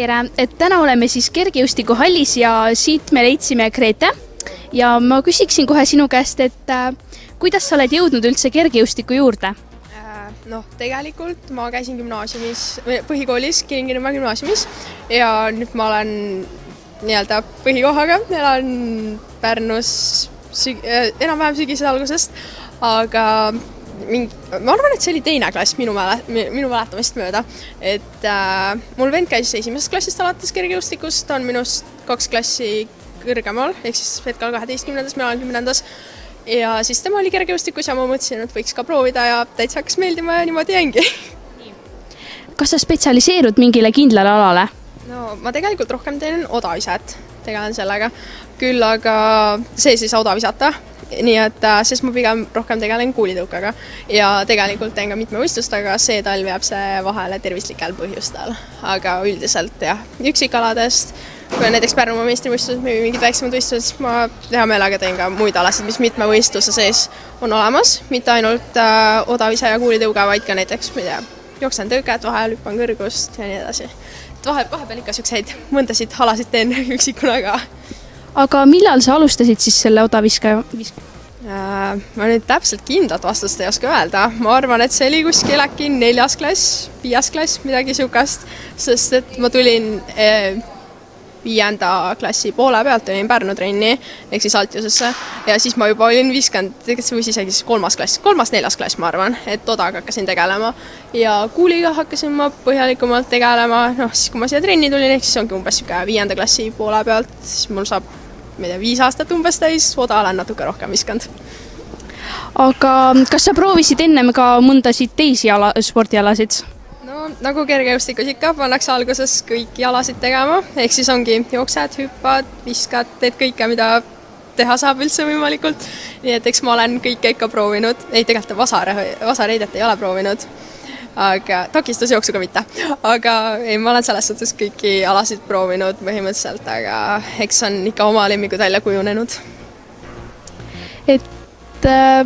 Tere, et täna oleme siis kergejõustikuhallis ja siit me leidsime Grete ja ma küsiksin kohe sinu käest, et kuidas sa oled jõudnud üldse kergejõustiku juurde? Tegelikult ma käisin põhikoolis Kilingi-Nõmme gümnaasiumis ja nüüd ma olen nii-öelda põhikohaga, elan Pärnus enam-vähem sügise algusest, aga ma arvan, et see oli teine klass minu mäletamist mööda, et mul vend käis esimesest klassist alates kergejõustikust, ta on minust 2 klassi kõrgemal, ehk siis hetkel 12. mina olen 10. Ja siis tema oli kergejõustikus ja ma mõtlesin, et võiks ka proovida ja täitsa hakkas meeldima ja niimoodi jäingi. Kas sa spetsialiseerud mingile kindlale alale? No ma tegelikult rohkem teen odaviset, tegelen sellega, küll aga see siis odavisata. Nii et sest ma pigem rohkem tegelen kuulitõukega ja tegelikult teen ka mitmevõistlust, aga see talv jääb see vahele tervislikel põhjustel. Aga üldiselt jah, üksikaladest, kui on näiteks Pärnumaa meistrivõistlused või mingid väiksemad võistlused, ma hea meelega teen ka muid alasid, mis mitmevõistluse sees on olemas, mitte ainult odavise ja kuulitõuga, vaid ka näiteks, jooksen tõuket vahel, hüppan kõrgust ja nii edasi. Vahepeal ikka selliseid mõndasid alasid teen üksikuna ka. Aga millal sa alustasid siis selle odaviskaja? Ma nüüd täpselt kindlat vastust ei oska öelda. Ma arvan, et see oli kuskil äkki 4. klass, 5. klass, midagi sihukest, sest et ma tulin 5. klassi poole pealt, olin Pärnu trenni, ehk siis Altjusesse, ja siis ma juba olin 50, või isegi 3. klass, 3.-4. klass, ma arvan, et odaga hakkasin tegelema. Ja kuuliga hakkasin ma põhjalikumalt tegelema, siis kui ma siia trenni tulin, ehk siis ongi umbes 5. klassi poole pealt, siis mul saab 5 aastat umbes täis, oda olen natuke rohkem viskanud. Aga kas sa proovisid ennem ka mõndasid teisi spordialasid? No nagu kergejõustikus ikka, pannakse alguses kõiki alasid tegema, ehk siis ongi jooksed, hüppad, viskad, teed kõike, mida teha saab üldse võimalikult. Nii et eks ma olen kõike ikka proovinud, tegelikult vasareidet ei ole proovinud, aga takistusjooksuga mitte. Aga ma olen selles suhtes kõiki alasid proovinud põhimõtteliselt, aga eks on ikka oma lemmikud välja kujunenud. Et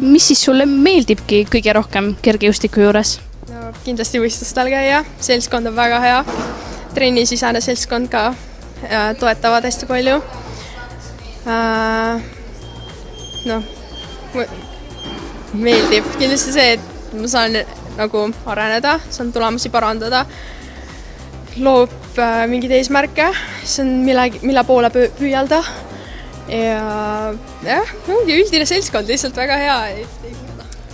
mis siis sulle meeldibki kõige rohkem kergejõustiku juures? No, kindlasti võistlustel käia, seltskond on väga hea, trennisisene seltskond ka toetavad hästi palju. Meeldib kindlasti see, et ma saan nagu areneda, saan tulemusi parandada, loob mingeid eesmärke, see on mille poole püüelda ja ongi üldine seltskond lihtsalt väga hea.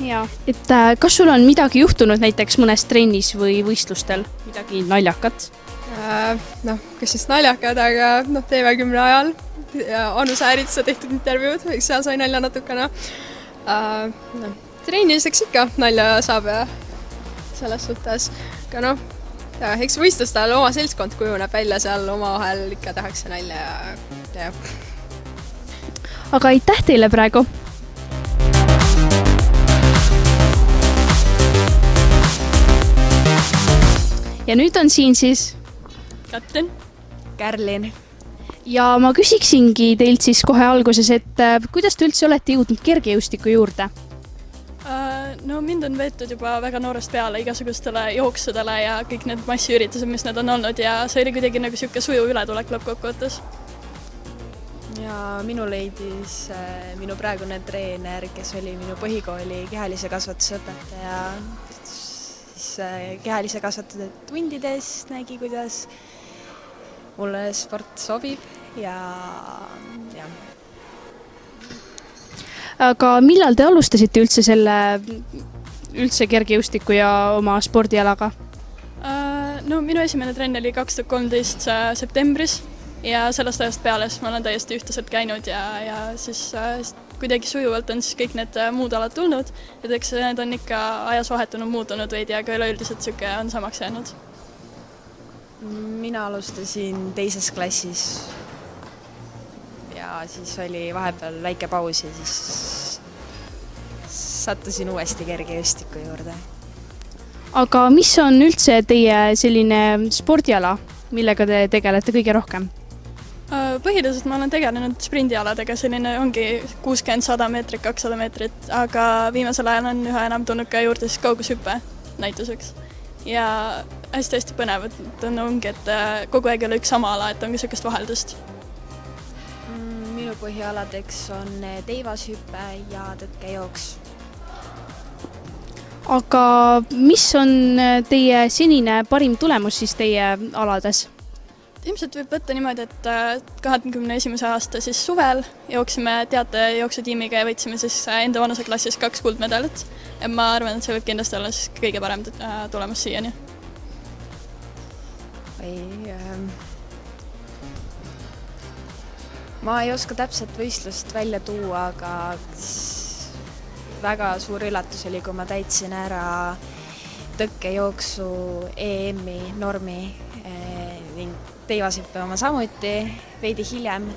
Ja, et kas sul on midagi juhtunud näiteks mõnes trennis või võistlustel, midagi naljakat? Kas siis naljakad, aga TV10 ajal Anu Sääritsa tehtud intervjuud, seal sai nalja natukene. Trenniseks ikka nalja saab ja selles suhtes, aga eks võistlustel oma seltskond kujuneb välja, seal omavahel ikka tahakse nalja ja. Aga aitäh teile praegu! Ja nüüd on siin siis Katrin, Kärlin. Ja ma küsiksingi teilt siis kohe alguses, et kuidas te üldse olete jõudnud kergejõustiku juurde? No mind on veetud juba väga noorest peale igasugustele jooksudele ja kõik need massiüritused, mis need on olnud ja see oli kuidagi nagu siuke sujuv ületulek lõppkokkuvõttes. Ja minu leidis minu praegune treener, kes oli minu põhikooli kehalise kasvatuse õpetaja, kehalise kasvatuse tundides nägi, kuidas mulle sport sobib ja. Aga millal te alustasite üldse kergejõustiku ja oma spordialaga? No minu esimene trenn oli 2013 septembris ja sellest ajast peale ma olen täiesti ühtlaselt käinud ja siis kuidagi sujuvalt on siis kõik need muud alad tulnud, et eks need on ikka ajas vahetunud, muutunud veidi, aga üleüldiselt siuke on samaks jäänud. Mina alustasin 2. klassis ja siis oli vahepeal väike paus ja siis sattusin uuesti kergejõustiku juurde. Aga mis on üldse teie selline spordiala, millega te tegelete kõige rohkem? Põhiliselt ma olen tegelenud sprindialadega, selline ongi 60-100 meetrit, 200 meetrit, aga viimasel ajal on üha enam tulnud ka juurde siis kaugushüppe näituseks. ja hästi-hästi põnev, et ongi, et kogu aeg ei ole üks sama ala, et ongi niisugust vaheldust. Minu põhialadeks on teivashüpe ja tõkkejooks. aga mis on teie senine parim tulemus siis teie alades? Ilmselt võib võtta niimoodi, et 21. aasta siis suvel jooksime teatejooksu-tiimiga ja võitsime siis enda vanuseklassis 2 kuldmedalit. Ja ma arvan, et see võib kindlasti olla siis kõige parem tulemus siiani. Ma ei oska täpselt võistlust välja tuua, aga väga suur üllatus oli, kui ma täitsin ära tõkkejooksu EM-i normi ning teivashüppe oma samuti veidi hiljem.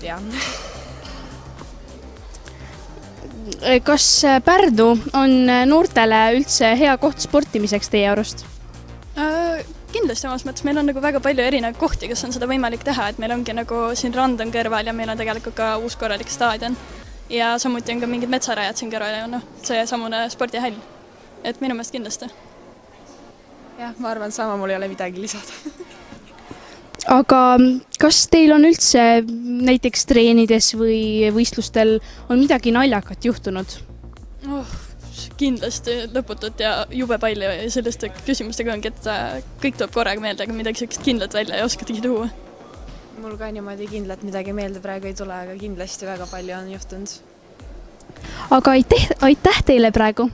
Jah. Kas Pärnu on noortele üldse hea koht sportimiseks teie arust? Kindlasti omas mõttes, meil on nagu väga palju erinevaid kohti, kus on seda võimalik teha, et meil ongi nagu siin rand on kõrval ja meil on tegelikult ka uus korralik staadion ja samuti on ka mingid metsarajad siin kõrval ja see samune spordihäll, et minu meelest kindlasti. Jah, ma arvan, sama mul ei ole midagi lisada. Aga kas teil on üldse näiteks treenides või võistlustel on midagi naljakat juhtunud? Kindlasti lõputut ja jube palju ja selliste küsimustega ongi, et kõik tuleb korraga meelde, aga midagi sellist kindlat välja ei oskatagi tuua. Mul ka niimoodi kindlat midagi meelde praegu ei tule, aga kindlasti väga palju on juhtunud. Aga aitäh teile praegu!